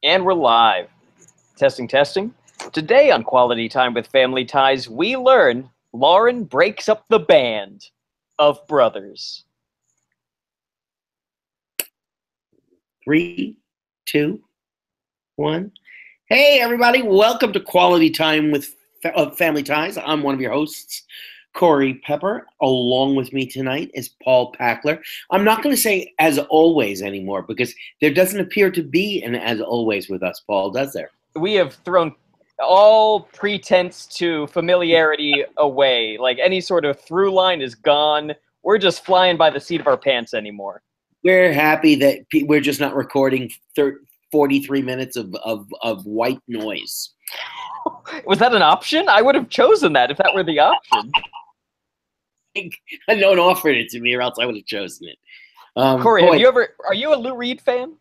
And we're live. Testing, testing. Today on Quality Time with Family Ties, we learn Lauren breaks up the band of brothers. 3, 2, 1. Hey, everybody. Welcome to Quality Time with Family Ties. I'm one of your hosts, Corey Pepper. Along with me tonight is Paul Packler. I'm not going to say as always anymore because there doesn't appear to be an as always with us, Paul, does there? We have thrown all pretense to familiarity away. Like any sort of through line is gone. We're just flying by the seat of our pants anymore. We're happy that we're just not recording 43 minutes of white noise. Was that an option? I would have chosen that if that were the option. No one offered it to me, or else I would have chosen it. Corey, are you a Lou Reed fan?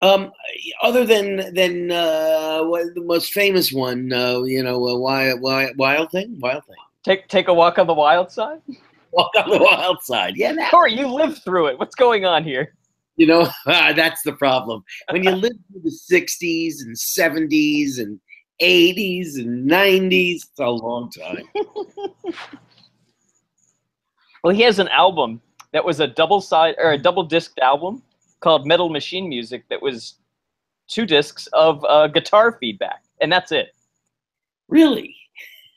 Other than the most famous one, Wild Thing. Take a walk on the wild side. Walk on the wild side. Yeah, Corey, you lived through it. What's going on here? You know, that's the problem. When you live through the 60s and 70s and 80s and 90s, it's a long time. Well, he has an album that was a double disc album called Metal Machine Music that was 2 discs of guitar feedback, and that's it. Really?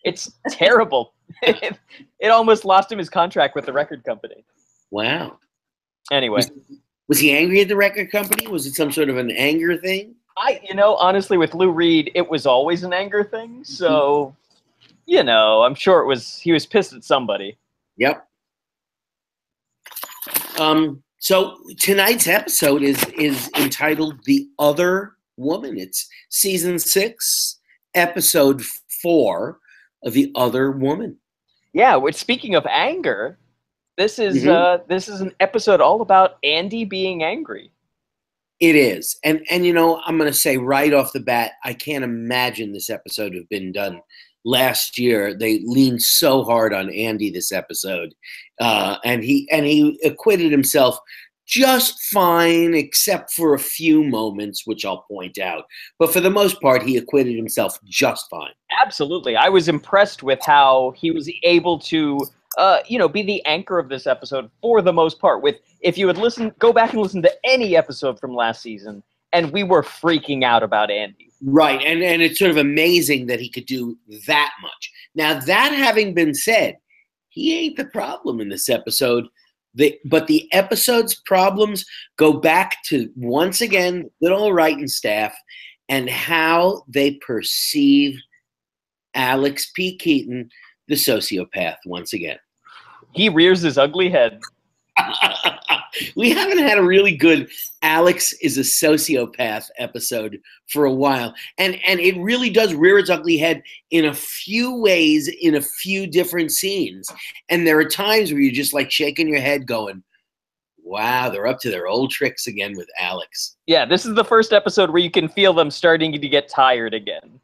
It's terrible. It almost lost him his contract with the record company. Wow. Anyway. Was he angry at the record company? Was it some sort of an anger thing? Honestly, with Lou Reed, it was always an anger thing. So, I'm sure he was pissed at somebody. Yep. So tonight's episode is entitled "The Other Woman." It's season 6, episode 4 of "The Other Woman." Yeah. Which, speaking of anger, this is an episode all about Andy being angry. It is, and I'm going to say right off the bat, I can't imagine this episode have been done last year. They leaned so hard on Andy this episode, and he acquitted himself just fine, except for a few moments, which I'll point out. But for the most part, he acquitted himself just fine. Absolutely, I was impressed with how he was able to, be the anchor of this episode for the most part. If you would go back and listen to any episode from last season, and we were freaking out about Andy. Right, and it's sort of amazing that he could do that much. Now, that having been said, he ain't the problem in this episode. But the episode's problems go back to, once again, little writing staff and how they perceive Alex P. Keaton, the sociopath, once again. He rears his ugly head. We haven't had a really good Alex is a sociopath episode for a while. And it really does rear its ugly head in a few ways, in a few different scenes. And there are times where you're just like shaking your head going, wow, they're up to their old tricks again with Alex. Yeah, this is the first episode where you can feel them starting to get tired again.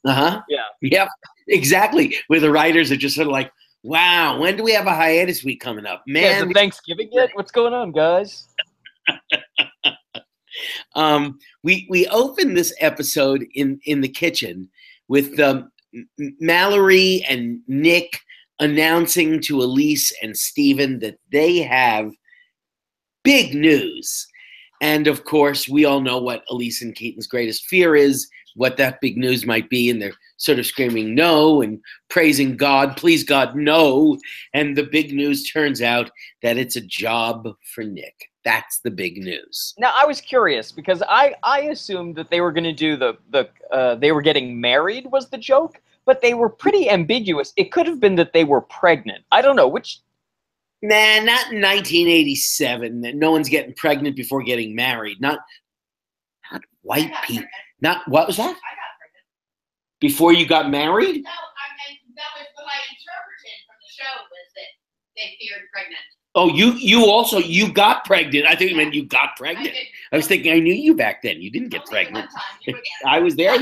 Uh-huh. Yeah. Yep, exactly. Where the writers are just sort of like, wow, when do we have a hiatus week coming up? Man, Thanksgiving yet? What's going on, guys? We open this episode in the kitchen with Mallory and Nick announcing to Elise and Steven that they have big news. And of course, we all know what Elise and Keaton's greatest fear is, what that big news might be, and they're sort of screaming no and praising God, please God, no. And the big news turns out that it's a job for Nick. That's the big news. Now, I was curious because I assumed that they were going to do they were getting married was the joke, but they were pretty ambiguous. It could have been that they were pregnant. I don't know which. Nah, not in 1987. No one's getting pregnant before getting married. Not white people. Not, what was that? I got pregnant. Before you got married? No, that was what I interpreted from the show, was that they feared pregnant. Oh, you got pregnant. I think you meant you got pregnant. I was thinking I knew you back then. You didn't get pregnant. I was there.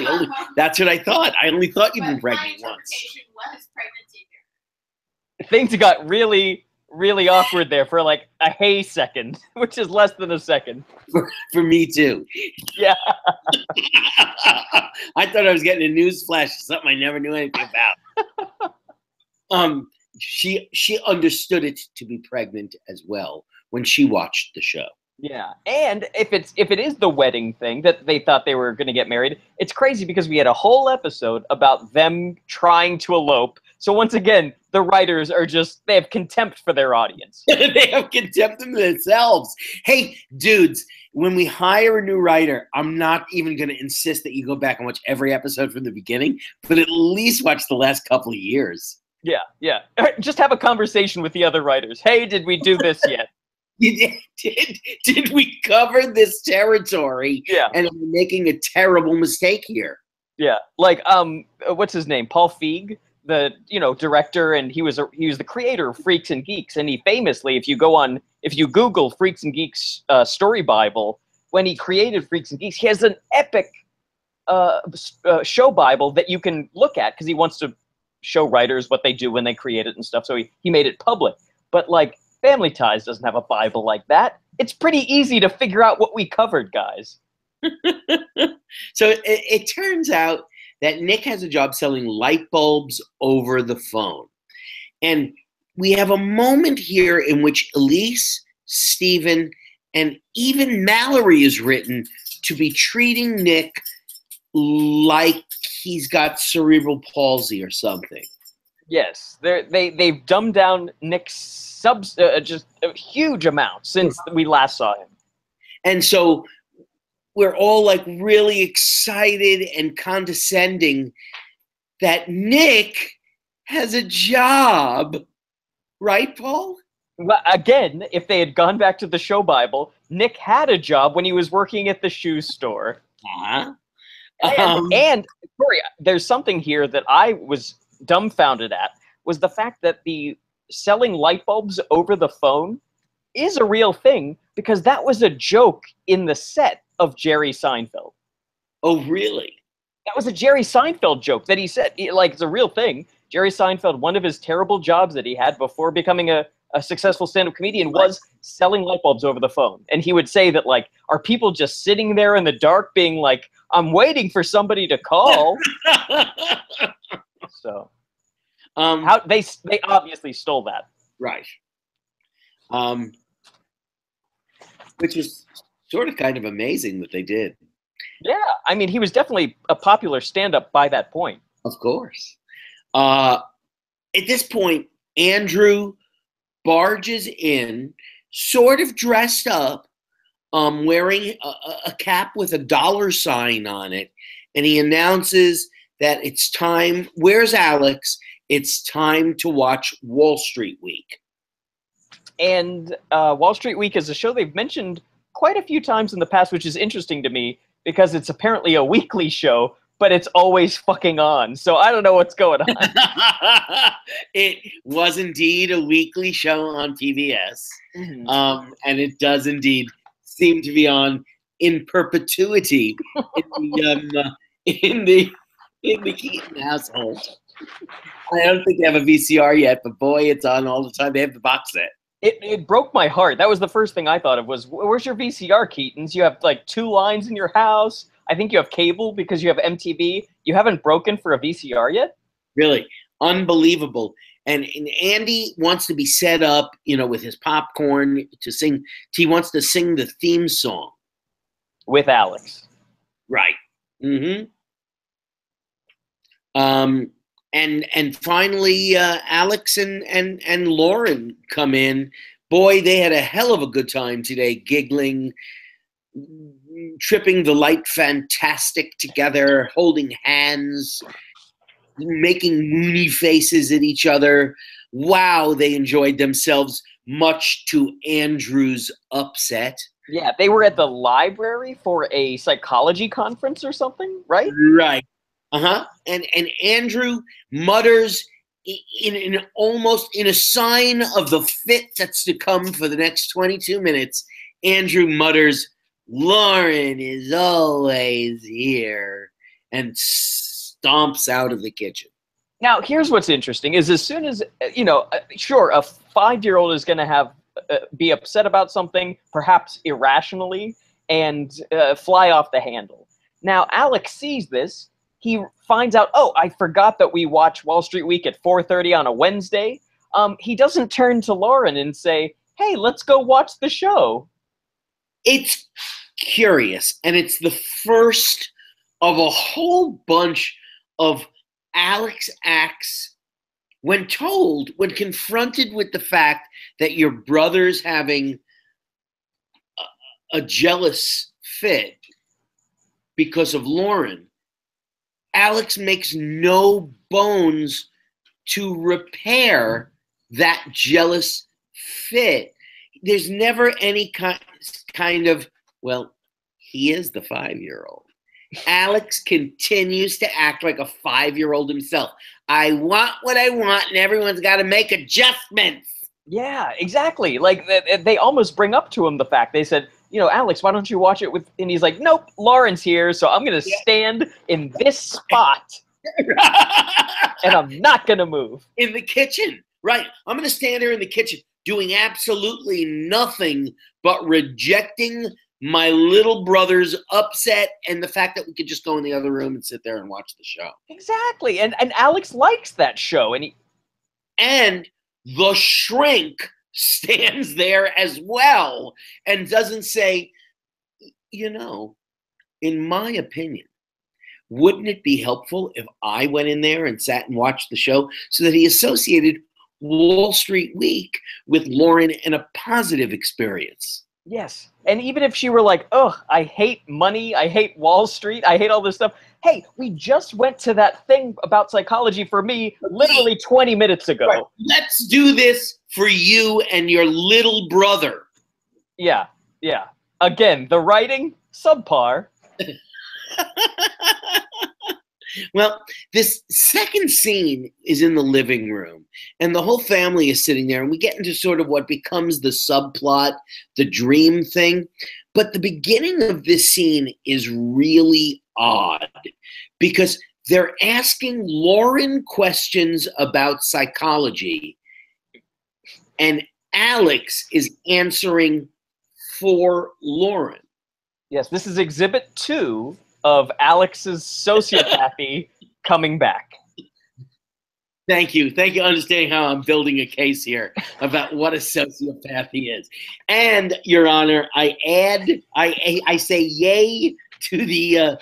That's what I thought. I only thought you'd been pregnant once. My interpretation was pregnancy fear. Things got really, really awkward there for like a hey second, which is less than a second. For me too. Yeah. I thought I was getting a news flash, something I never knew anything about. She understood it to be pregnant as well when she watched the show. Yeah, and if it is the wedding thing that they thought they were going to get married, it's crazy because we had a whole episode about them trying to elope. So once again, the writers are they have contempt for their audience. They have contempt for themselves. Hey, dudes, when we hire a new writer, I'm not even going to insist that you go back and watch every episode from the beginning, but at least watch the last couple of years. Yeah. Just have a conversation with the other writers. Hey, did we do this yet? Did we cover this territory? Yeah. And I'm making a terrible mistake here. Yeah. Like, what's his name? Paul Feig, the director, and he was the creator of Freaks and Geeks, and he famously, if you Google Freaks and Geeks story Bible, when he created Freaks and Geeks, he has an epic show Bible that you can look at because he wants to show writers what they do when they create it and stuff. So he made it public. But like, Family Ties doesn't have a Bible like that. It's pretty easy to figure out what we covered, guys. So it turns out that Nick has a job selling light bulbs over the phone. And we have a moment here in which Elise, Steven, and even Mallory is written to be treating Nick like he's got cerebral palsy or something. Yes, they've dumbed down Nick's just a huge amount since we last saw him. And so we're all like really excited and condescending that Nick has a job. Right, Paul? Well, again, if they had gone back to the show Bible, Nick had a job when he was working at the shoe store. Uh-huh. And Corey, there's something here that I was dumbfounded at, was the fact that the selling light bulbs over the phone is a real thing, because that was a joke in the set of Jerry Seinfeld. Oh, really? That was a Jerry Seinfeld joke that he said. Like, it's a real thing. Jerry Seinfeld, one of his terrible jobs that he had before becoming a successful stand-up comedian was selling light bulbs over the phone. And he would say that, like, are people just sitting there in the dark being like, I'm waiting for somebody to call? So, how they obviously stole that. Right. Which is sort of kind of amazing that they did. Yeah, I mean, he was definitely a popular stand-up by that point. Of course. At this point, Andrew barges in, sort of dressed up, wearing a cap with a dollar sign on it, and he announces that it's time. Where's Alex? It's time to watch Wall Street Week. And Wall Street Week is a show they've mentioned quite a few times in the past, which is interesting to me because it's apparently a weekly show, but it's always fucking on. So I don't know what's going on. It was indeed a weekly show on PBS. Mm-hmm. And it does indeed seem to be on in perpetuity in the Keaton household. I don't think they have a VCR yet, but boy, it's on all the time. They have the box set. It broke my heart. That was the first thing I thought of was, where's your VCR, Keatons? You have like 2 lines in your house. I think you have cable because you have MTV. You haven't broken for a VCR yet? Really? Unbelievable. And Andy wants to be set up, with his popcorn to sing. He wants to sing the theme song. With Alex. Right. Mm-hmm. And finally, Alex and Lauren come in. Boy, they had a hell of a good time today, giggling, tripping the light fantastic together, holding hands, making moony faces at each other. Wow, they enjoyed themselves, much to Andrew's upset. Yeah, they were at the library for a psychology conference or something, right? Right. Uh-huh. And Andrew mutters almost in a sign of the fit that's to come for the next 22 minutes. Andrew mutters, Lauren is always here, and stomps out of the kitchen. Now, here's what's interesting is as soon as, sure, a 5-year-old is going to have be upset about something, perhaps irrationally, and fly off the handle. Now, Alex sees this. He finds out, oh, I forgot that we watch Wall Street Week at 4:30 on a Wednesday. He doesn't turn to Lauren and say, hey, let's go watch the show. It's curious, and it's the first of a whole bunch of Alex acts when confronted with the fact that your brother's having a jealous fit because of Lauren. Alex makes no bones to repair that jealous fit. There's never any kind of, well, he is the 5-year-old. Alex continues to act like a 5-year-old himself. I want what I want, and everyone's got to make adjustments. Yeah, exactly. Like, they almost bring up to him the fact. They said, Alex, why don't you watch it with... And he's like, nope, Lauren's here, so I'm going to stand in this spot. And I'm not going to move. In the kitchen, right. I'm going to stand there in the kitchen doing absolutely nothing but rejecting my little brother's upset and the fact that we could just go in the other room and sit there and watch the show. Exactly. And Alex likes that show. And the shrink stands there as well and doesn't say, in my opinion, wouldn't it be helpful if I went in there and sat and watched the show, so that he associated Wall Street Week with Lauren in a positive experience? Yes. And even if she were like, oh, I hate money, I hate Wall Street, I hate all this stuff. Hey, we just went to that thing about psychology for me literally 20 minutes ago. Right. Let's do this for you and your little brother. Yeah, yeah. Again, the writing, subpar. Well, this second scene is in the living room, and the whole family is sitting there, and we get into sort of what becomes the subplot, the dream thing. But the beginning of this scene is really odd because they're asking Lauren questions about psychology, and Alex is answering for Lauren. Yes, this is exhibit 2 of Alex's sociopathy coming back. Thank you. Thank you for understanding how I'm building a case here about what a sociopath he is. And, Your Honor, I say yay to the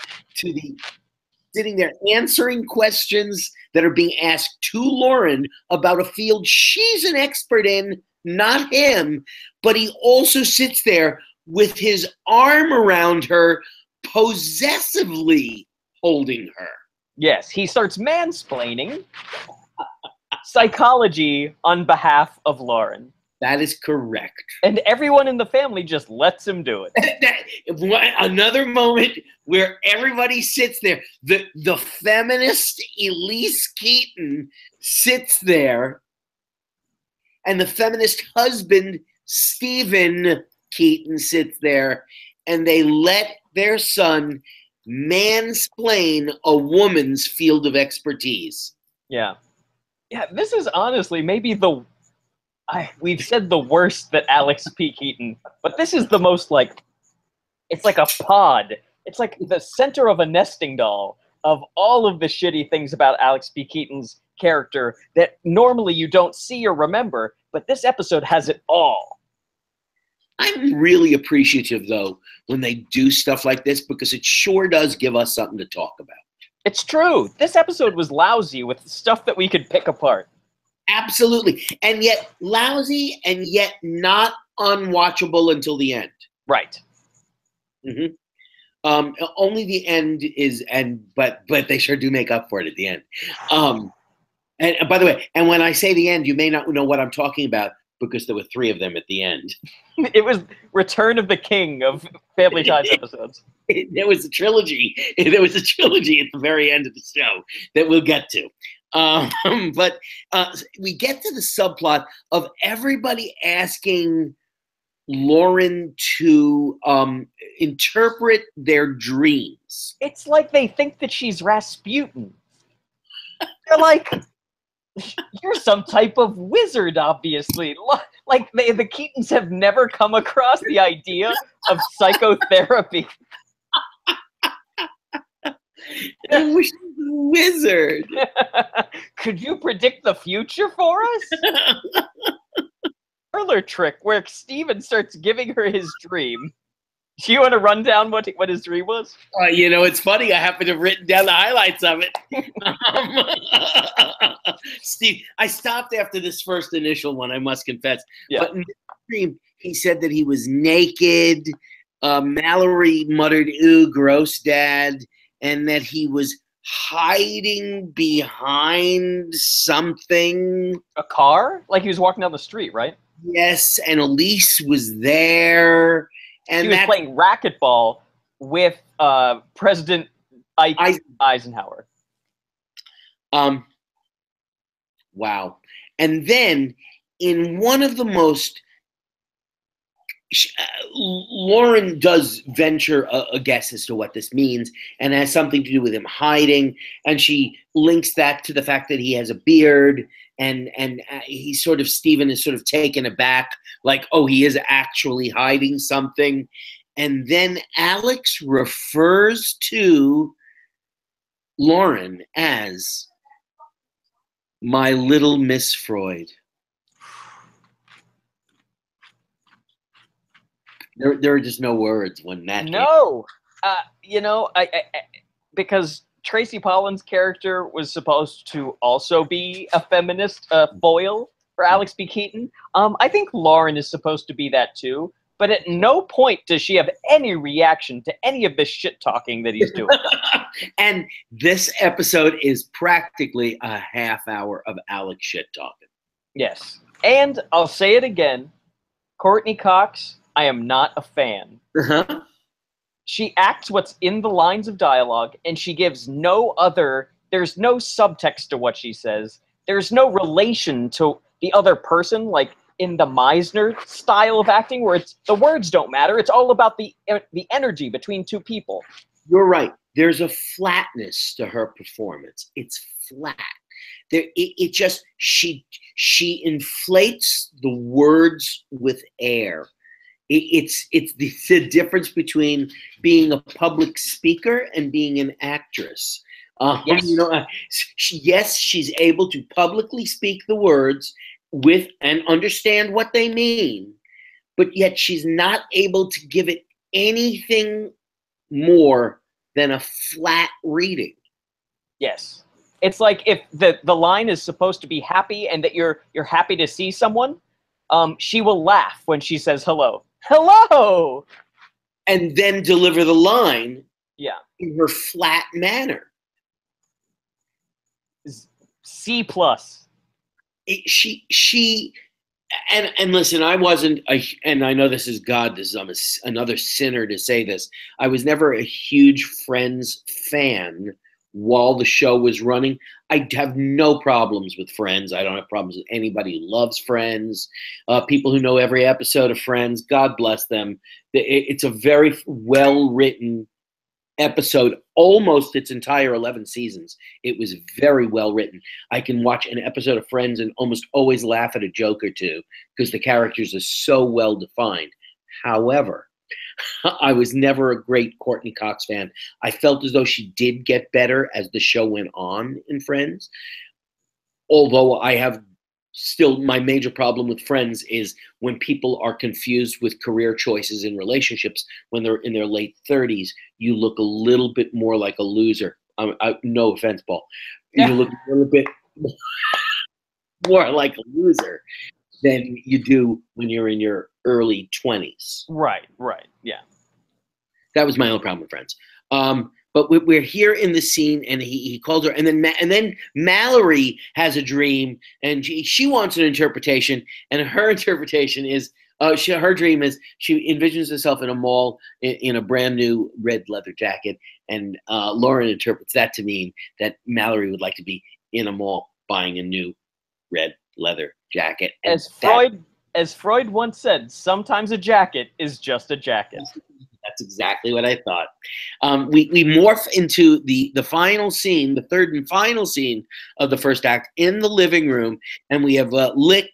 sitting there answering questions that are being asked to Lauren about a field she's an expert in, not him. But he also sits there with his arm around her, possessively holding her. Yes, he starts mansplaining psychology on behalf of Lauren. That is correct. And everyone in the family just lets him do it. Another moment where everybody sits there. The feminist Elise Keaton sits there, and the feminist husband, Stephen Keaton, sits there, and they let their son mansplain a woman's field of expertise. Yeah. Yeah, this is honestly maybe we've said the worst that Alex P. Keaton, but this is the most it's like a pod. It's like the center of a nesting doll of all of the shitty things about Alex P. Keaton's character that normally you don't see or remember, but this episode has it all. I'm really appreciative, though, when they do stuff like this, because it sure does give us something to talk about. It's true. This episode was lousy with stuff that we could pick apart. Absolutely. And yet lousy and yet not unwatchable until the end. Right. Mm-hmm. Only the end is, but they sure do make up for it at the end. And by the way, and when I say the end, you may not know what I'm talking about, because there were 3 of them at the end. It was Return of the King of Family Ties episodes. There was a trilogy. There was a trilogy at the very end of the show that we'll get to. But we get to the subplot of everybody asking Lauren to interpret their dreams. It's like they think that she's Rasputin. They're like, You're some type of wizard, obviously. Like the Keatons have never come across the idea of psychotherapy. I wish I was a wizard. Could you predict the future for us? Parlor trick where Steven starts giving her his dream. Do you want to run down what his dream was? You know, it's funny. I happen to have written down the highlights of it. Steve, I stopped after this first initial one, I must confess. Yeah. But in the dream, he said that he was naked. Mallory muttered, "Ooh, gross, Dad," and that he was hiding behind something. A car? Like he was walking down the street, right? Yes, and Elise was there. And he was playing racquetball with President Eisenhower. Wow. And then in one of the most Lauren does venture a guess as to what this means, and it has something to do with him hiding, and she links that to the fact that he has a beard, and he's sort of, Steven is sort of taken aback, like, oh, he is actually hiding something. And then Alex refers to Lauren as my little Miss Freud. There are just no words when that. No, you know, I because Tracy Pollan's character was supposed to also be a feminist foil for Alex B. Keaton. I think Lauren is supposed to be that too, but at no point does she have any reaction to any of this shit talking that he's doing. And this episode is practically a half hour of Alex shit talking. Yes, and I'll say it again, Courtney Cox, I am not a fan. Uh-huh. She acts what's in the lines of dialogue, and she gives no other, there's no subtext to what she says. There's no relation to the other person, like in the Meisner style of acting, where it's the words don't matter. It's all about the energy between two people. You're right. There's a flatness to her performance. It's flat. It just, she inflates the words with air. It's the difference between being a public speaker and being an actress. Yes. You know, yes, she's able to publicly speak the words with and understand what they mean, but yet she's not able to give it anything more than a flat reading. Yes. It's like if the line is supposed to be happy and that you're happy to see someone, she will laugh when she says hello. Hello! And then deliver the line in her flat manner. C+. And listen, I wasn't, and I know this is God, I'm another sinner to say this. I was never a huge Friends fan while the show was running. I have no problems with Friends. I don't have problems with anybody who loves Friends. People who know every episode of Friends, God bless them. It's a very well-written episode, almost its entire 11 seasons. It was very well written. I can watch an episode of Friends and almost always laugh at a joke or two because the characters are so well defined. However, I was never a great Courtney Cox fan. I felt as though she did get better as the show went on in Friends. Although I have still, my major problem with Friends is when people are confused with career choices in relationships when they're in their late 30s, you look a little bit more like a loser. No offense, Paul. You look a little bit more like a loser than you do when you're in your early 20s. Right, yeah. That was my own problem with Friends. But we're here in the scene, and he called her, and then Mallory has a dream, and she wants an interpretation, and her interpretation is, her dream is she envisions herself in a mall in a brand new red leather jacket, and Lauren interprets that to mean that Mallory would like to be in a mall buying a new red leather jacket. As Freud once said, sometimes a jacket is just a jacket. That's exactly what I thought. We morph into the final scene, the third and final scene of the first act in the living room, and we have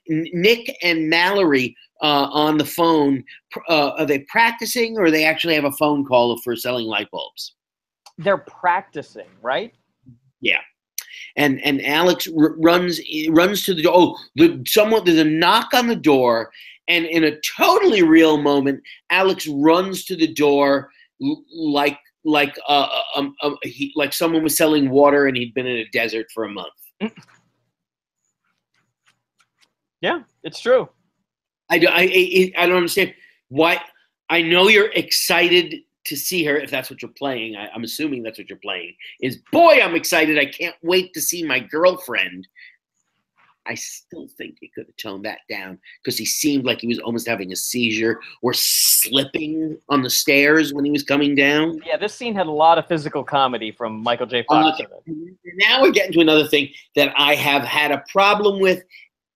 Nick and Mallory on the phone. Are they practicing, or they actually have a phone call for selling light bulbs? They're practicing, right? Yeah. And Alex runs to the door. Oh, there's a knock on the door. And in a totally real moment, Alex runs to the door like someone was selling water and he'd been in a desert for a month. Yeah, it's true. I don't understand why. I know you're excited to see her, if that's what you're playing. I'm assuming that's what you're playing. Is, boy, I'm excited. I can't wait to see my girlfriend. I still think he could have toned that down, because he seemed like he was almost having a seizure or slipping on the stairs when he was coming down. Yeah, this scene had a lot of physical comedy from Michael J. Fox. Now we're getting to another thing that I have had a problem with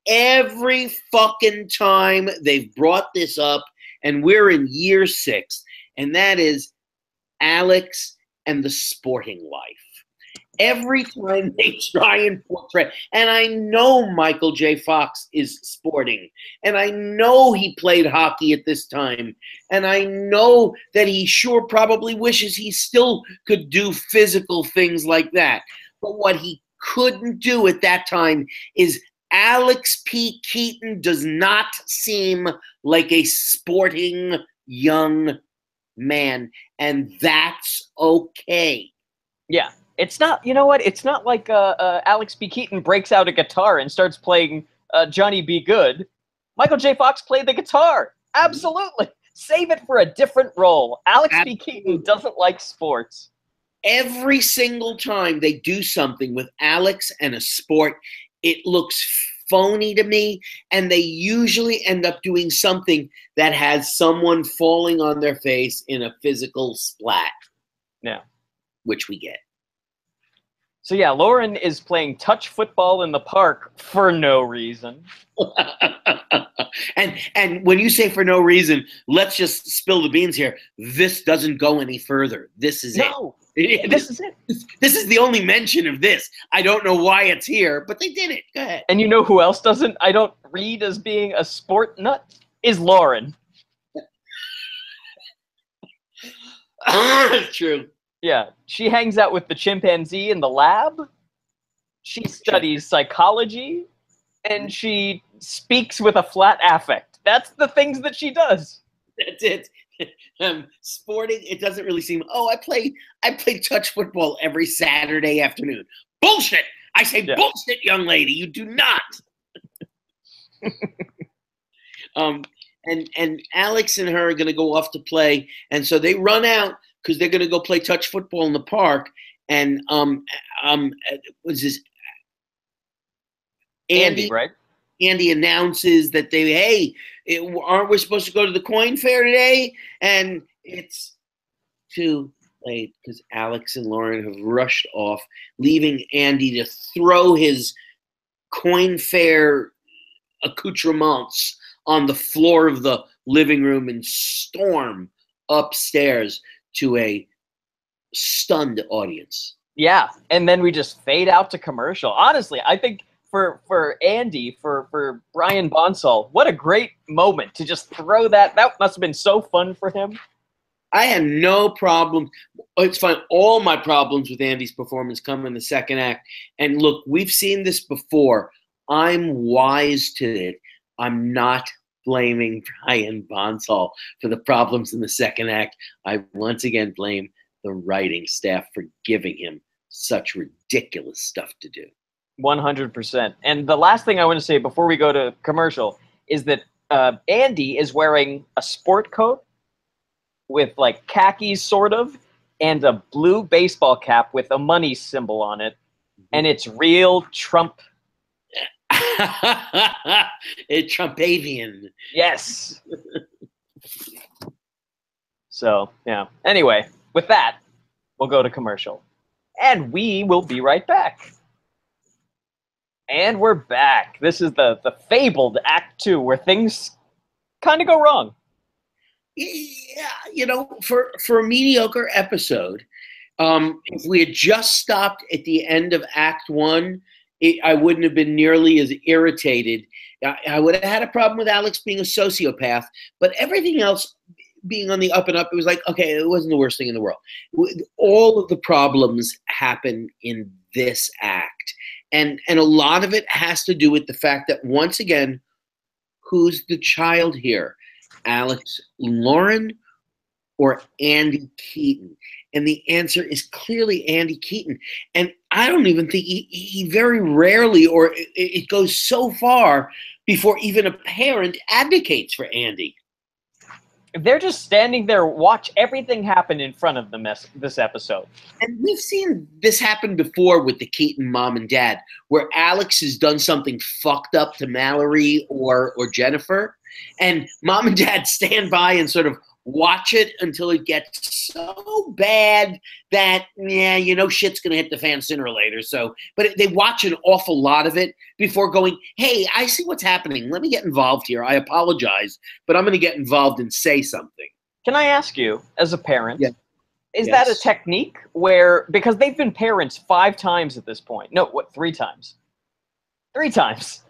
every fucking time they've brought this up, and we're in year 6, and that is Alex and the sporting life. Every time they try and portray, and I know Michael J. Fox is sporting, and I know he played hockey at this time, and I know that he sure probably wishes he still could do physical things like that. But what he couldn't do at that time is Alex P. Keaton does not seem like a sporting young man, and that's okay. Yeah. It's not, you know what? It's not like Alex B. Keaton breaks out a guitar and starts playing Johnny B. Good. Michael J. Fox played the guitar. Absolutely. Save it for a different role. Alex B. Keaton doesn't like sports. Every single time they do something with Alex and a sport, it looks phony to me, and they usually end up doing something that has someone falling on their face in a physical splat. Yeah. Which we get. So yeah, Lauren is playing touch football in the park for no reason. and when you say for no reason, let's just spill the beans here. This doesn't go any further. This is it. This is it. This is the only mention of this. I don't know why it's here, but they did it. Go ahead. And you know who else doesn't, I don't read as being a sport nut? Is Lauren. True. Yeah, she hangs out with the chimpanzee in the lab. She studies psychology, and she speaks with a flat affect. That's the things that she does. That's it. Sporting, it doesn't really seem. Oh, I play touch football every Saturday afternoon. Bullshit! I say bullshit, young lady. You do not. And Alex and her are going to go off to play, and so they run out, because they're going to go play touch football in the park. And what's this? Andy, right? Andy announces that aren't we supposed to go to the coin fair today? And it's too late, because Alex and Lauren have rushed off, leaving Andy to throw his coin fair accoutrements on the floor of the living room and storm upstairs to a stunned audience. Yeah, and then we just fade out to commercial. Honestly, I think for Andy, for Brian Bonsall, what a great moment to just throw that. That must have been so fun for him. I had no problem. It's fine. All my problems with Andy's performance come in the second act. And look, we've seen this before. I'm wise to it. I'm not blaming Brian Bonsall for the problems in the second act. I once again blame the writing staff for giving him such ridiculous stuff to do. 100%. And the last thing I want to say before we go to commercial is that Andy is wearing a sport coat with like khakis sort of, and a blue baseball cap with a money symbol on it. And it's real Trump. It's Trumpavian. Yes. So, yeah. Anyway, with that, we'll go to commercial. And we will be right back. And we're back. This is the fabled Act 2, where things kind of go wrong. Yeah, for a mediocre episode, if we had just stopped at the end of Act One, I wouldn't have been nearly as irritated. I would have had a problem with Alex being a sociopath, but everything else being on the up and up, it was like, okay, it wasn't the worst thing in the world. All of the problems happen in this act. And a lot of it has to do with the fact that, once again, who's the child here? Alex Lauren or Andy Keaton? And the answer is clearly Andy Keaton. And I don't even think he very rarely, or it goes so far before even a parent advocates for Andy. They're just standing there, watch everything happen in front of them this episode. And we've seen this happen before with the Keaton mom and dad, where Alex has done something fucked up to Mallory or Jennifer, and mom and dad stand by and sort of watch it until it gets so bad that, shit's going to hit the fan sooner or later. So, but they watch an awful lot of it before going, hey, I see what's happening. Let me get involved here. I apologize, but I'm going to get involved and say something. Can I ask you, as a parent, is Yes. that a technique where, because they've been parents 5 times at this point. No, 3 times? 3 times.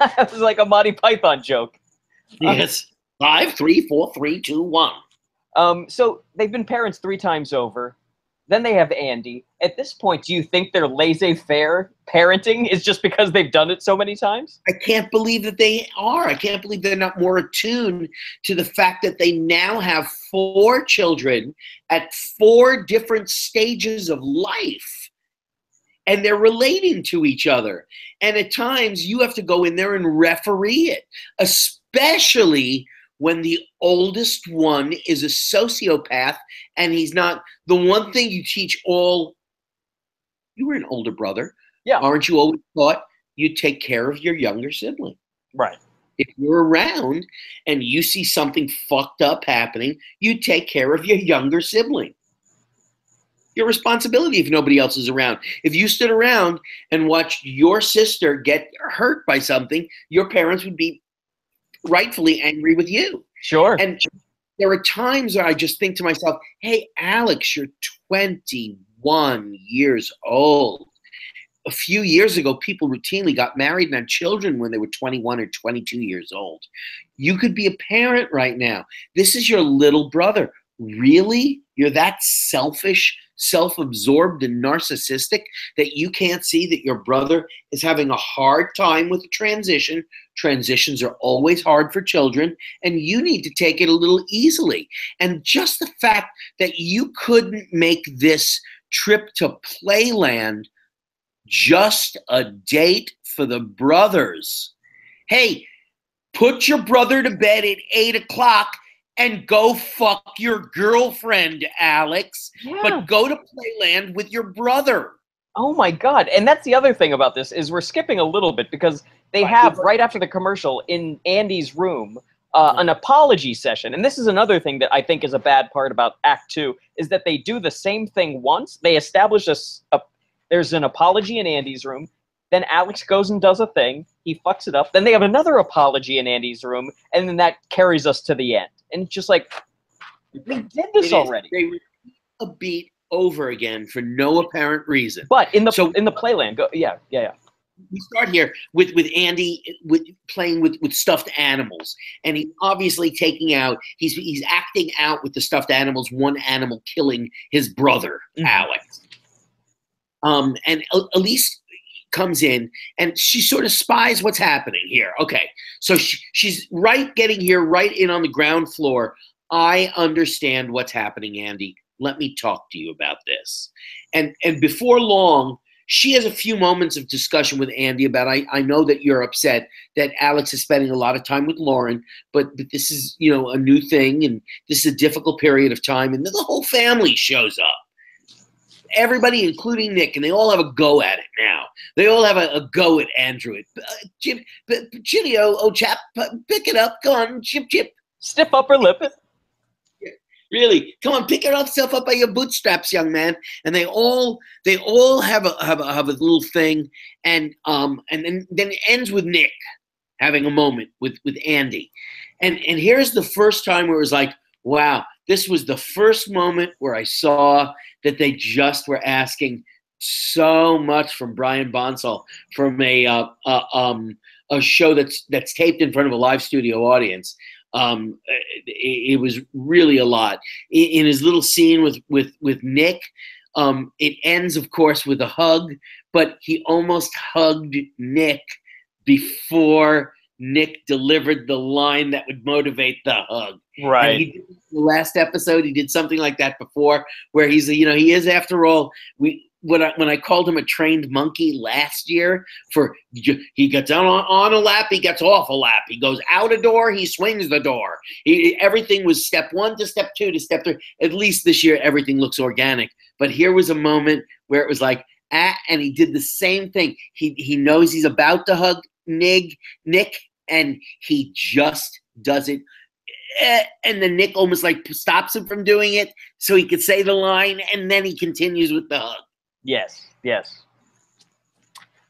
That was like a Monty Python joke. Yes. 5, 3, 4, 3, 2, 1. So they've been parents 3 times over. Then they have Andy. At this point, do you think their laissez-faire parenting is just because they've done it so many times? I can't believe that they are. I can't believe they're not more attuned to the fact that they now have 4 children at 4 different stages of life. And they're relating to each other. And at times, you have to go in there and referee it, especially when the oldest one is a sociopath and he's not. The one thing you teach all, you were an older brother. Yeah. Aren't you always taught you take care of your younger sibling? Right. If you're around and you see something fucked up happening, you take care of your younger sibling. Your responsibility if nobody else is around. If you stood around and watched your sister get hurt by something, your parents would be rightfully angry with you. Sure. And there are times where I just think to myself, hey, Alex, you're 21 years old. A few years ago, people routinely got married and had children when they were 21 or 22 years old. You could be a parent right now. This is your little brother. Really? You're that selfish, self-absorbed, and narcissistic that you can't see that your brother is having a hard time with the transition. Transitions are always hard for children, and you need to take it a little easily. And just the fact that you couldn't make this trip to Playland just a date for the brothers. Hey, put your brother to bed at 8 o'clock and go fuck your girlfriend, Alex. Yeah. But go to Playland with your brother. Oh my God. And that's the other thing about this is we're skipping a little bit because they have, right after the commercial, in Andy's room, an apology session. And this is another thing that I think is a bad part about Act 2, is that they do the same thing once. They establish there's an apology in Andy's room. Then Alex goes and does a thing. He fucks it up. Then they have another apology in Andy's room. And then that carries us to the end. And it's just like, we did this already. They repeat a beat over again for no apparent reason. But in the Playland, yeah. We start here with Andy playing with stuffed animals, and he's obviously taking out. He's acting out with the stuffed animals. One animal killing his brother, Alex. And Elise comes in and she sort of spies what's happening here. Okay, so she's getting here right in on the ground floor. I understand what's happening, Andy. Let me talk to you about this. And before long, she has a few moments of discussion with Andy about, I know that you're upset that Alex is spending a lot of time with Lauren, but this is, a new thing, and this is a difficult period of time. And then the whole family shows up. Everybody, including Nick, and they all have a go at it now. They all have a go at Andrew. Chitty, oh chap, pick it up. Come on, chip. Stiff upper lip it. Really, come on, pick yourself up by your bootstraps, young man. And they all have a little thing, and then it ends with Nick having a moment with Andy, and here's the first time where it was like, wow, this was the first moment where I saw that they just were asking so much from Brian Bonsall from a show that's taped in front of a live studio audience. It was really a lot. In his little scene with Nick, it ends, of course, with a hug, but he almost hugged Nick before Nick delivered the line that would motivate the hug. Right. And he did the last episode, he did something like that before, where he is, after all, when I called him a trained monkey last year, he gets on a lap, he gets off a lap, he goes out a door, he swings the door. Everything was step 1 to step 2 to step 3. At least this year, everything looks organic. But here was a moment where it was like, and he did the same thing. He knows he's about to hug Nick, and he just does it. And then Nick almost like stops him from doing it so he could say the line, and then he continues with the hug. Yes.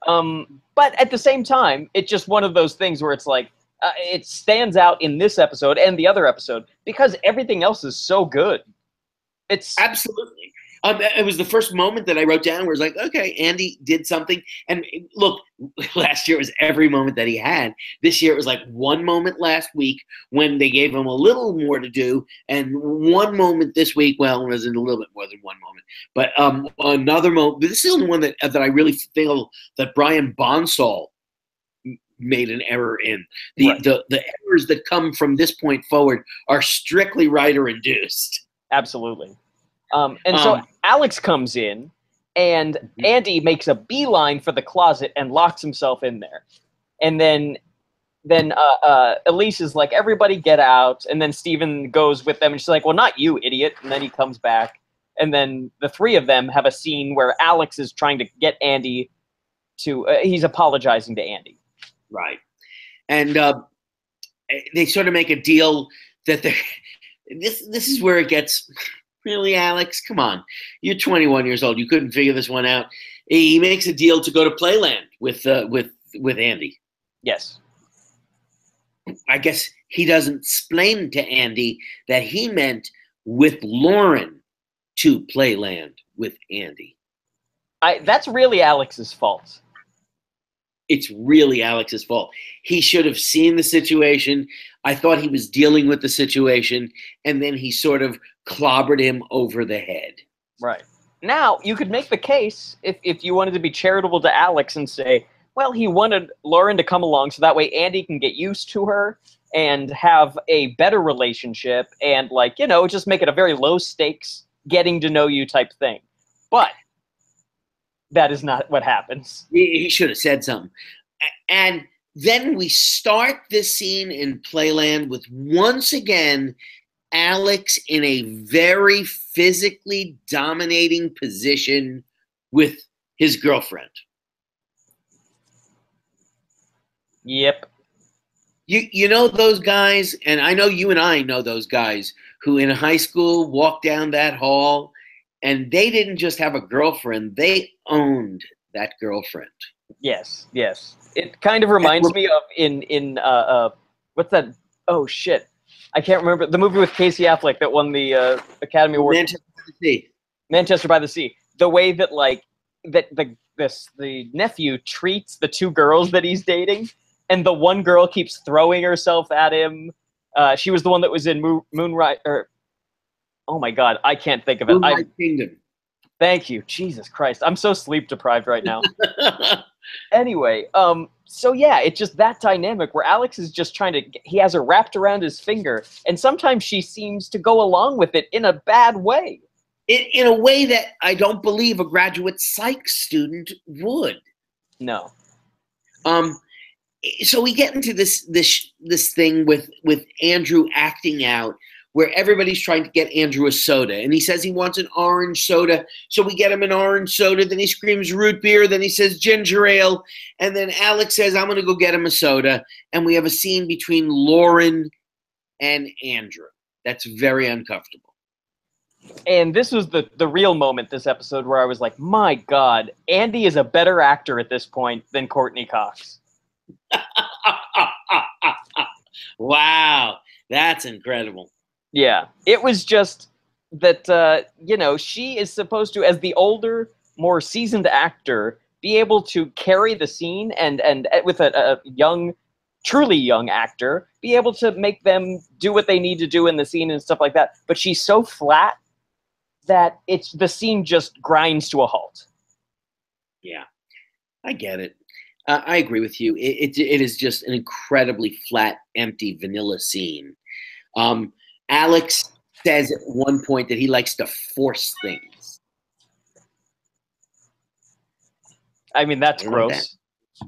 But at the same time, it's just one of those things where it's like, it stands out in this episode and the other episode because everything else is so good. It's absolutely. It was the first moment that I wrote down where it's like, okay, Andy did something. And look, last year it was every moment that he had. This year it was like one moment last week when they gave him a little more to do, and one moment this week, well, it was a little bit more than one moment. But another moment, this is the only one that I really feel that Brian Bonsall made an error in. The errors that come from this point forward are strictly writer-induced. Absolutely. So Alex comes in, and Andy makes a beeline for the closet and locks himself in there. And then Elise is like, everybody get out. And then Steven goes with them, and she's like, well, not you, idiot. And then he comes back. And then the three of them have a scene where Alex is trying to get Andy to he's apologizing to Andy. Right. And they sort of make a deal that this is where it gets... Really, Alex? Come on. You're 21 years old. You couldn't figure this one out. He makes a deal to go to Playland with Andy. Yes. I guess he doesn't explain to Andy that he meant with Lauren to Playland with Andy. That's really Alex's fault. It's really Alex's fault. He should have seen the situation. I thought he was dealing with the situation, and then he sort of clobbered him over the head. Right. Now, you could make the case, if you wanted to be charitable to Alex and say, well, he wanted Lauren to come along so that way Andy can get used to her and have a better relationship and, like, you know, just make it a very low stakes, getting to know you type thing. But that is not what happens. He should have said something. And then we start this scene in Playland with, once again, Alex in a very physically dominating position with his girlfriend. Yep. You know those guys, and I know you and I know those guys who in high school walked down that hall and they didn't just have a girlfriend, they owned that girlfriend. Yes. It kind of reminds me of in what's that? Oh shit. I can't remember the movie with Casey Affleck that won the Academy Award. Manchester by the Sea. Manchester by the Sea. The way that the nephew treats the two girls that he's dating, and the one girl keeps throwing herself at him. She was the one that was in Moonrise. Oh my God, I can't think of it. Moonrise Kingdom. Thank you, Jesus Christ. I'm so sleep deprived right now. Anyway, so yeah, it's just that dynamic where Alex is just he has her wrapped around his finger, and sometimes she seems to go along with it in a bad way. In a way that I don't believe a graduate psych student would. No. So we get into this thing with Andrew acting out, where everybody's trying to get Andrew a soda. And he says he wants an orange soda. So we get him an orange soda. Then he screams root beer. Then he says ginger ale. And then Alex says, I'm going to go get him a soda. And we have a scene between Lauren and Andrew. That's very uncomfortable. And this was the real moment this episode where I was like, my God, Andy is a better actor at this point than Courtney Cox. Wow. That's incredible. Yeah, it was just that she is supposed to, as the older, more seasoned actor, be able to carry the scene, and with a young, truly young actor, be able to make them do what they need to do in the scene and stuff like that. But she's so flat that the scene just grinds to a halt. Yeah, I get it. I agree with you. It is just an incredibly flat, empty, vanilla scene. Alex says at one point that he likes to force things. I mean, that's gross.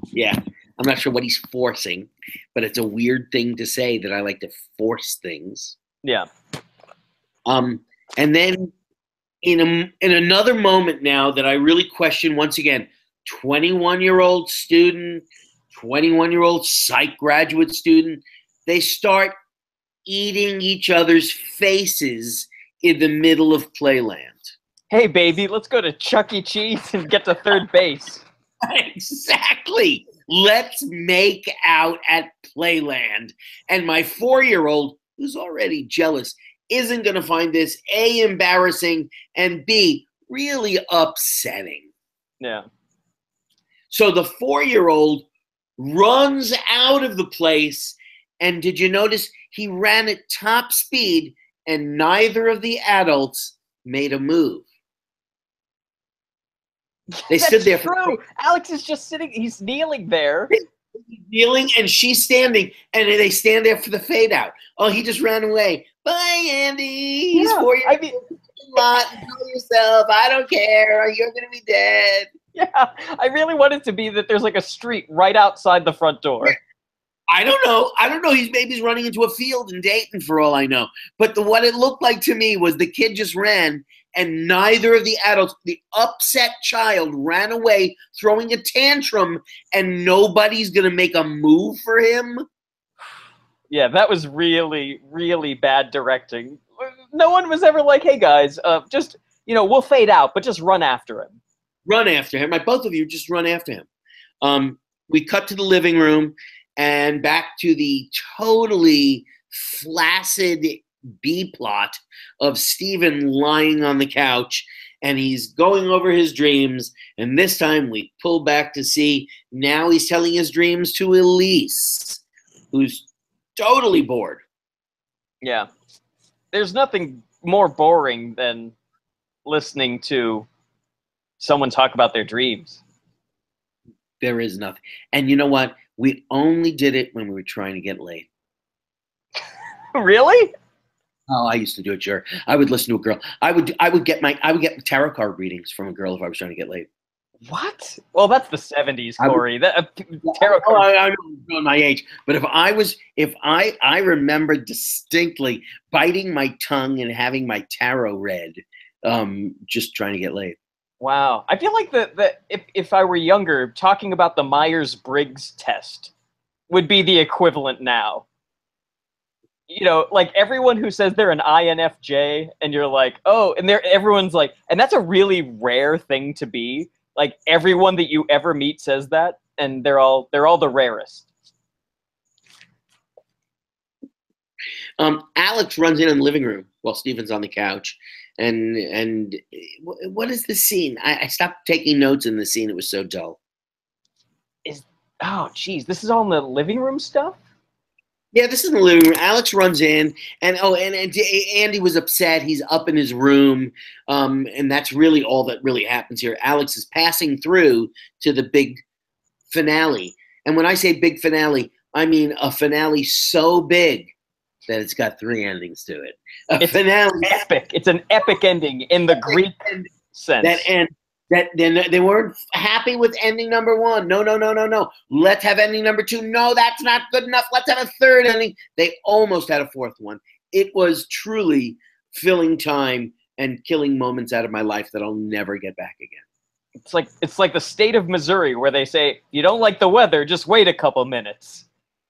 Yeah, I'm not sure what he's forcing, but it's a weird thing to say that I like to force things. Yeah. And then in another moment now that I really question once again, 21-year-old student, 21-year-old psych graduate student, they start eating each other's faces in the middle of Playland. Hey, baby, let's go to Chuck E. Cheese and get to third base. Exactly. Let's make out at Playland. And my 4-year-old, who's already jealous, isn't going to find this A, embarrassing, and B, really upsetting. Yeah. So the 4-year-old runs out of the place, and did you notice he ran at top speed and neither of the adults made a move? They stood there. True. Alex is just sitting, he's kneeling there. He's kneeling and she's standing, and they stand there for the fade out. Oh, he just ran away. Bye, Andy. He's 4 years old. Enjoy yourself. I don't care. You're going to be dead. Yeah, I really want it to be that there's like a street right outside the front door. I don't know. Maybe he's running into a field in Dayton for all I know. But what it looked like to me was the kid just ran, and neither of the adults, the upset child, ran away throwing a tantrum, and nobody's going to make a move for him. Yeah, that was really, really bad directing. No one was ever like, hey, guys, just, we'll fade out, but just run after him. Run after him. Both of you just run after him. We cut to the living room and back to the totally flaccid B-plot of Steven lying on the couch, and he's going over his dreams, and this time we pull back to see now he's telling his dreams to Elise, who's totally bored. Yeah. There's nothing more boring than listening to someone talk about their dreams. There is nothing. And you know what? We only did it when we were trying to get laid. Really? Oh, I used to do it, sure. I would listen to a girl. I would get tarot card readings from a girl if I was trying to get laid. What? Well, that's the 70s, Corey. Tarot card. I know my age, but I remember distinctly biting my tongue and having my tarot read, just trying to get laid. Wow. I feel like if I were younger, talking about the Myers-Briggs test would be the equivalent now. Like everyone who says they're an INFJ, and you're like, oh, and everyone's like, and that's a really rare thing to be. Like everyone that you ever meet says that, and they're all the rarest. Alex runs in the living room while Steven's on the couch. And what is the scene? I stopped taking notes in the scene. It was so dull. Oh, geez. This is all in the living room stuff? Yeah, this is in the living room. Alex runs in, and Andy was upset. He's up in his room, and that's really all that really happens here. Alex is passing through to the big finale. And when I say big finale, I mean a finale so big that it's got 3 endings to it. It's finale. Epic. It's an epic ending in the Greek sense. That they weren't happy with ending number 1. No. Let's have ending number 2. No, that's not good enough. Let's have a third ending. They almost had a 4th one. It was truly filling time and killing moments out of my life that I'll never get back again. It's like the state of Missouri where they say, you don't like the weather, just wait a couple minutes.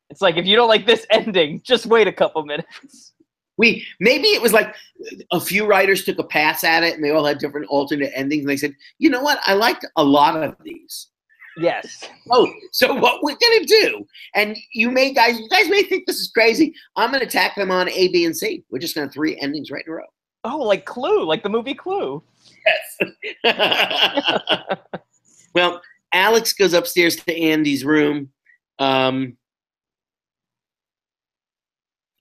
It's like, if you don't like this ending, just wait a couple minutes. Maybe it was like a few writers took a pass at it and they all had different alternate endings. And they said, you know what? I liked a lot of these. Yes. Oh, so what we're gonna do, and you guys may think this is crazy. I'm gonna tack them on A, B, and C. We're just gonna have 3 endings right in a row. Oh, like Clue, like the movie Clue. Yes. Well, Alex goes upstairs to Andy's room. Whatever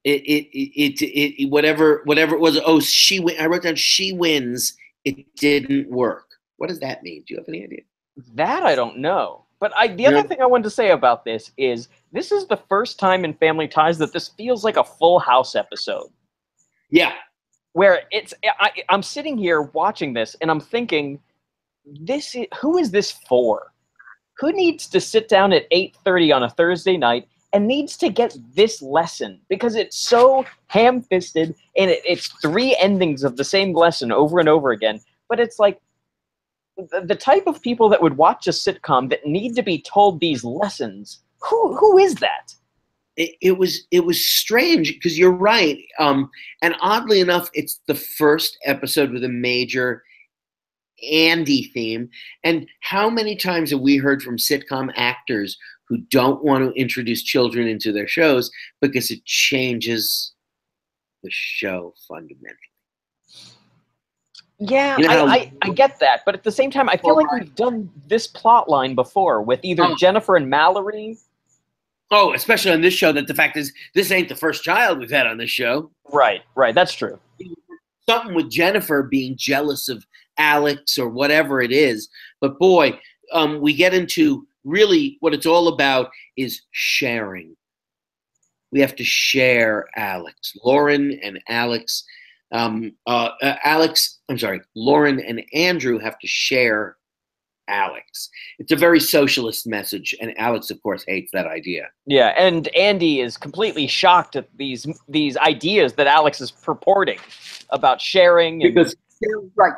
it was. Oh, I wrote down she wins. It didn't work. What does that mean? Do you have any idea? That I don't know. But the other thing I wanted to say about this is the first time in Family Ties that this feels like a Full House episode. Yeah. Where I'm sitting here watching this and I'm thinking, who is this for? Who needs to sit down at 8:30 on a Thursday night and needs to get this lesson? Because it's so ham-fisted and it's 3 endings of the same lesson over and over again. But it's like, the type of people that would watch a sitcom that need to be told these lessons, who is that? It was strange because you're right. And oddly enough, it's the first episode with a major Andy theme. And how many times have we heard from sitcom actors who don't want to introduce children into their shows because it changes the show fundamentally? Yeah, you know I get that, but at the same time, I feel like we've done this plot line before with either Jennifer and Mallory. Oh, especially on this show, that the fact is, this ain't the first child we've had on this show. Right, that's true. Something with Jennifer being jealous of Alex or whatever it is. But boy, we get into really what it's all about is sharing. We have to share Alex. Lauren and Alex. Lauren and Andrew have to share Alex. It's a very socialist message, and Alex, of course, hates that idea. Yeah, and Andy is completely shocked at these ideas that Alex is purporting about sharing. Because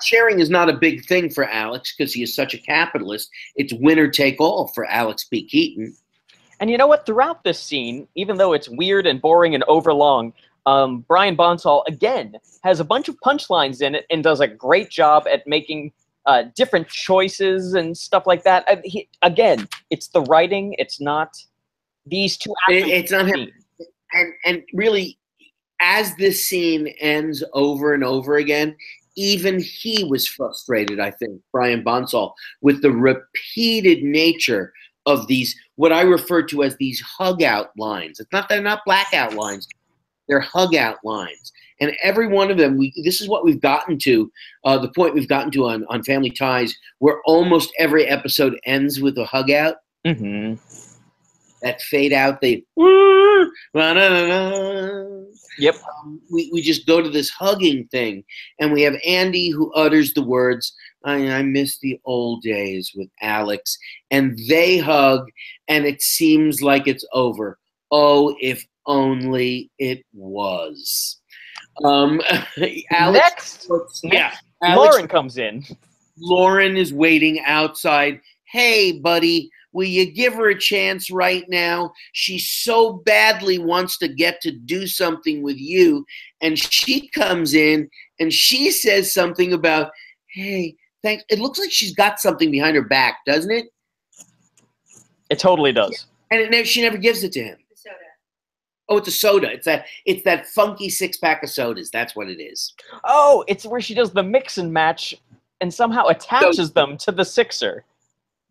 sharing is not a big thing for Alex because he is such a capitalist. It's winner take all for Alex P. Keaton. And you know what? Throughout this scene, even though it's weird and boring and overlong, Brian Bonsall, again, has a bunch of punchlines in it and does a great job at making different choices and stuff like that. Again, it's the writing. It's not these two actors. It's not him. And really, as this scene ends over and over again, even he was frustrated, I think, Brian Bonsall, with the repeated nature of these, what I refer to as these hug out lines. They're not blackout lines. They're hug out lines. And every one of them, this is what we've gotten to, the point we've gotten to on Family Ties, where almost every episode ends with a hug out. Mm-hmm. That fade out, Yep. We just go to this hugging thing, and we have Andy who utters the words, I miss the old days with Alex, and they hug, and it seems like it's over. Oh, if only it was. Alex, Lauren comes in. Lauren is waiting outside. Hey, buddy, will you give her a chance right now? She so badly wants to get to do something with you. And she comes in and she says something about, hey, thanks. It looks like she's got something behind her back, doesn't it? It totally does. And she never gives it to him. The soda. Oh, it's a soda. It's that funky 6-pack of sodas. That's what it is. Oh, it's where she does the mix and match and somehow attaches them to the sixer.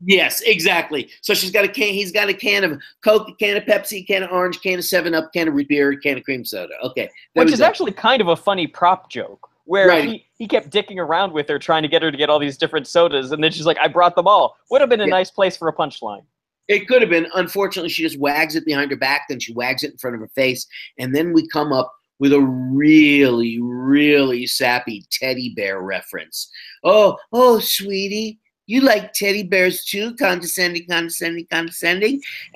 Yes, exactly. So she's got a can. He's got a can of Coke, a can of Pepsi, a can of Orange, a can of 7-Up, a can of root beer, a can of cream soda. Okay, which is actually kind of a funny prop joke, where right. he kept dicking around with her, trying to get her to get all these different sodas, and then she's like, "I brought them all." Would have been a nice place for a punchline. It could have been. Unfortunately, she just wags it behind her back, then she wags it in front of her face, and then we come up with a really, really sappy teddy bear reference. Oh, sweetie. You like teddy bears too? Condescending. And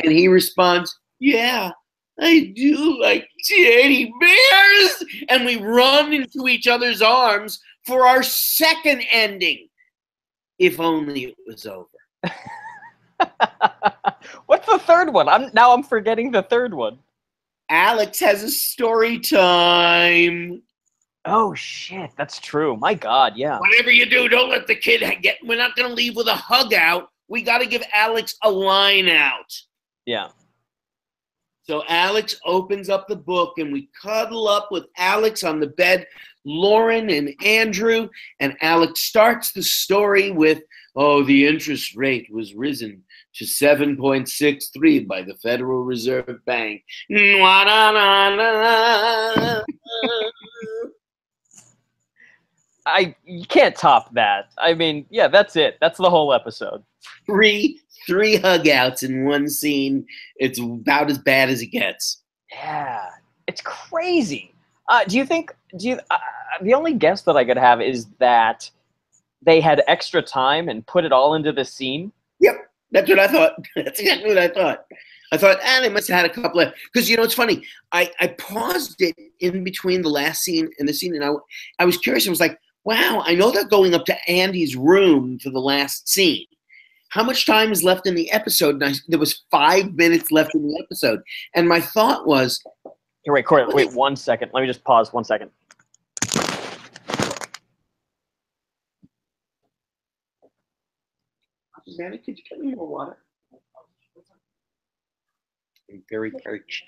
he responds, yeah, I do like teddy bears. And we run into each other's arms for our second ending. If only it was over. What's the third one? I'm forgetting the third one. Alex has a story time. Oh, shit, that's true. My God, yeah. Whatever you do, don't let the kid we're not going to leave with a hug out. We got to give Alex a line out. Yeah. So Alex opens up the book, and we cuddle up with Alex on the bed, Lauren and Andrew, and Alex starts the story with, oh, the interest rate was risen to 7.63 by the Federal Reserve Bank. You can't top that. I mean, yeah, that's it. That's the whole episode. Three hug-outs in one scene. It's about as bad as it gets. Yeah, it's crazy. The only guess that I could have is that they had extra time and put it all into the scene? Yep, that's what I thought. That's exactly what I thought. I thought, they must have had a couple of, because it's funny. I paused it in between the last scene and the scene, and I was curious. I was like, wow, I know they're going up to Andy's room for the last scene. How much time is left in the episode? And there was 5 minutes left in the episode. And my thought was... Here, wait, Corey, wait 1 second. Let me just pause 1 second. Manny, could you get me more water? I'm very perched.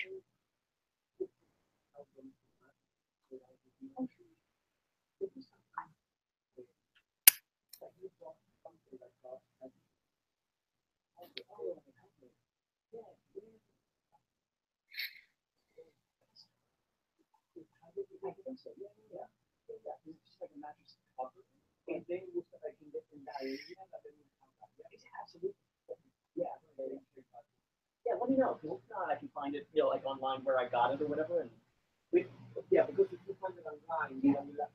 Yeah, let me know. If not, I can find it, like online where I got it or whatever. And because if you find it online, I would like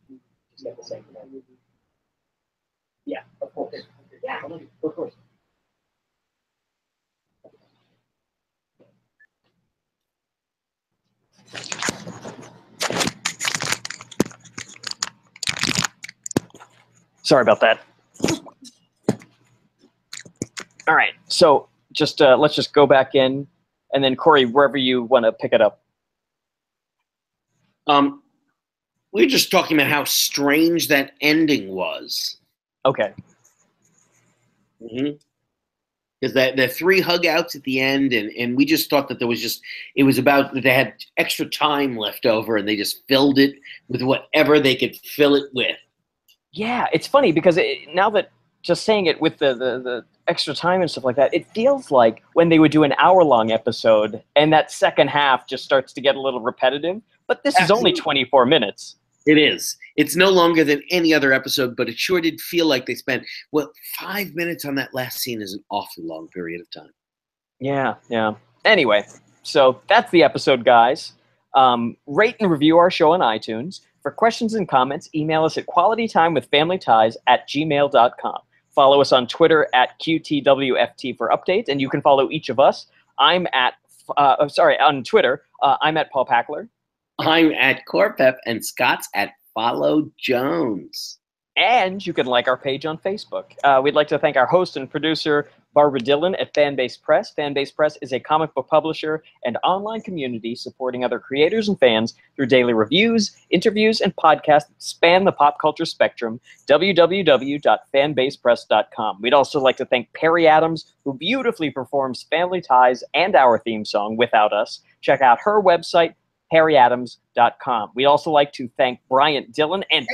to just get the same thing. Yeah, of course. Yeah, of course. Sorry about that. All right, so let's just go back in, and then Corey, wherever you want to pick it up. We were just talking about how strange that ending was. Okay. Mm-hmm. Because the 3 hug-outs at the end, and we just thought that it was about that they had extra time left over, and they just filled it with whatever they could fill it with. Yeah, it's funny because now that just saying it with the extra time and stuff like that, it feels like when they would do an hour-long episode and that second half just starts to get a little repetitive. But this Absolutely. is only 24 minutes. It is. It's no longer than any other episode, but it sure did feel like they spent, 5 minutes on that last scene is an awfully long period of time. Yeah. Anyway, so that's the episode, guys. Rate and review our show on iTunes. For questions and comments, email us at qualitytimewithfamilyties@gmail.com. Follow us on Twitter at QTWFT for updates, and you can follow each of us. On Twitter, I'm at Paul Packler. I'm at Qtwft, and Scott's at Follow Jones. And you can like our page on Facebook. We'd like to thank our host and producer, Barbara Dillon at Fanbase Press. Fanbase Press is a comic book publisher and online community supporting other creators and fans through daily reviews, interviews, and podcasts that span the pop culture spectrum. www.fanbasepress.com. We'd also like to thank Perry Adams, who beautifully performs Family Ties and our theme song, Without Us. Check out her website, perryadams.com. We'd also like to thank Bryant Dillon and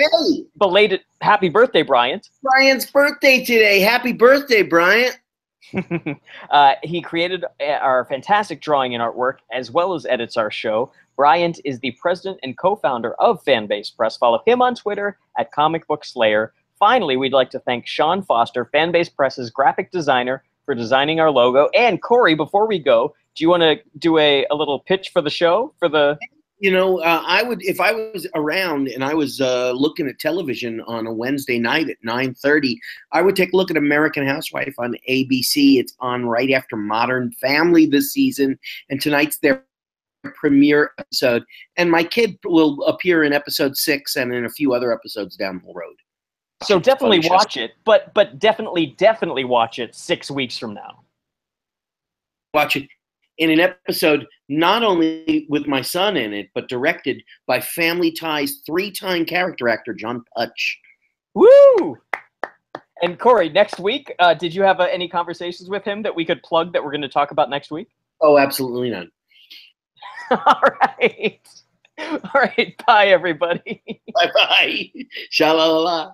belated happy birthday, Bryant. Bryant's birthday today. Happy birthday, Bryant. He created our fantastic drawing and artwork, as well as edits our show. Bryant is the president and co-founder of Fanbase Press. Follow him on Twitter at Comic Book Slayer. Finally, we'd like to thank Sean Foster, Fanbase Press's graphic designer, for designing our logo. And Corey, before we go, do you want to do a little pitch for the show? I would, if I was around and I was looking at television on a Wednesday night at 9:30, I would take a look at American Housewife on ABC. It's on right after Modern Family this season, and tonight's their premiere episode. And my kid will appear in episode 6 and in a few other episodes down the road. So definitely watch it, but definitely watch it 6 weeks from now. Watch it in an episode not only with my son in it, but directed by Family Ties 3-time character actor John Putch. Woo! And Corey, next week, did you have any conversations with him that we could plug that we're going to talk about next week? Oh, absolutely none. All right. All right. Bye, everybody. Bye bye. Sha la la la.